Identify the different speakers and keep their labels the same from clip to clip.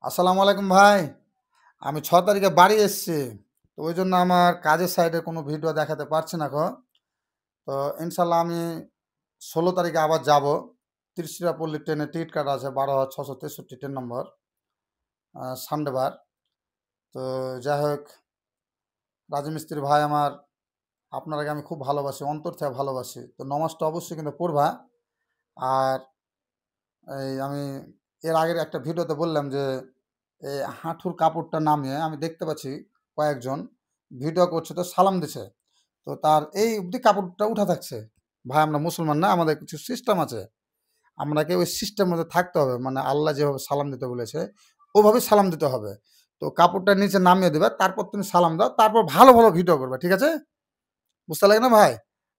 Speaker 1: আসসালামু আলাইকুম ভাই। আমি ৬ তারিখে বাড়ি এসছি। তো ওই জন্য আমার কাজের সাইডে কোনো ভিডিও দেখাতে পারছি না এখন। তো ইনশাল্লাহ আমি ১৬ তারিখে আবার যাব। ত্রিশিরাপল্লী ট্রেনে টিকিট কাটা আছে ১২,৬৬৩ ট্রেন নম্বর, সানডে বার। তো যাই হোক, রাজমিস্ত্রি ভাই আমার, আপনারাকে আমি খুব ভালোবাসি, অন্তর থেকে ভালোবাসি। তো নমাজটা অবশ্যই কিন্তু পড়বা। আর আমি এর আগের একটা ভিডিওতে বললাম যে এই হাঁটুর কাপড়টা নামিয়ে আমি দেখতে পাচ্ছি কয়েকজন ভিডিও করছে, তো সালাম দিছে। তো তার এই অবধি কাপড়টা উঠা থাকছে। ভাই আমরা মুসলমান না, আমাদের কিছু সিস্টেম আছে। আপনাকে ওই সিস্টেমের মধ্যে থাকতে হবে। মানে আল্লাহ যেভাবে সালাম দিতে বলেছে ওভাবে সালাম দিতে হবে। তো কাপড়টা নিচে নামিয়ে দেবে, তারপর তুমি সালাম দাও, তারপর ভালো ভালো ভিডিও করবে, ঠিক আছে? বুঝতে লাগে না ভাই?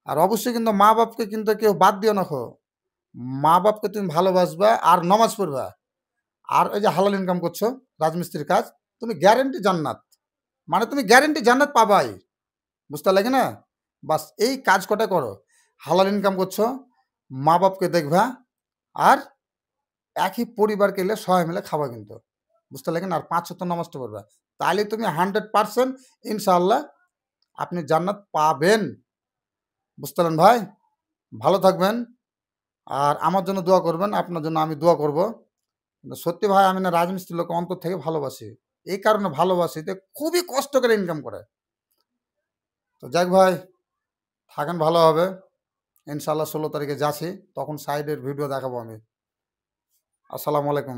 Speaker 1: আর অবশ্যই কিন্তু মা বাপকে কিন্তু কেউ বাদ দিও না খো। মা বাপকে তুমি ভালোবাসবা আর নমাজ পড়বা। আর ওই যে হালাল ইনকাম করছো, রাজমিস্ত্রির কাজ, তুমি গ্যারেন্টি জান্নাত। মানে তুমি গ্যারেন্টি জান্নাত পাবাই। বুঝতে লাগে না? বাস এই কাজ কটা করো। হালাল ইনকাম করছো, মা বাপকে দেখবা, আর একই পরিবারকে এলে সবাই মিলে খাবা কিন্তু। বুঝতে লাগে না? আর ৫ ওয়াক্ত নামাজটা পড়বা। তাহলে তুমি 100% ইনশাআল্লাহ আপনি জান্নাত পাবেন। বুঝতে পারলেন ভাই? ভালো থাকবেন। আর আমার জন্য দোয়া করবেন, আপনার জন্য আমি দোয়া করব। কিন্তু সত্যি ভাই আমি না রাজমিস্ত্রির লোককে অন্তর থেকে ভালোবাসি। এই কারণে ভালোবাসি যে খুবই কষ্ট করে ইনকাম করে। তো যাক ভাই, থাকেন ভালোভাবে। ইনশাআল্লাহ ১৬ তারিখে যাচ্ছি। তখন সাইডের ভিডিও দেখাবো আমি। আসসালামু আলাইকুম।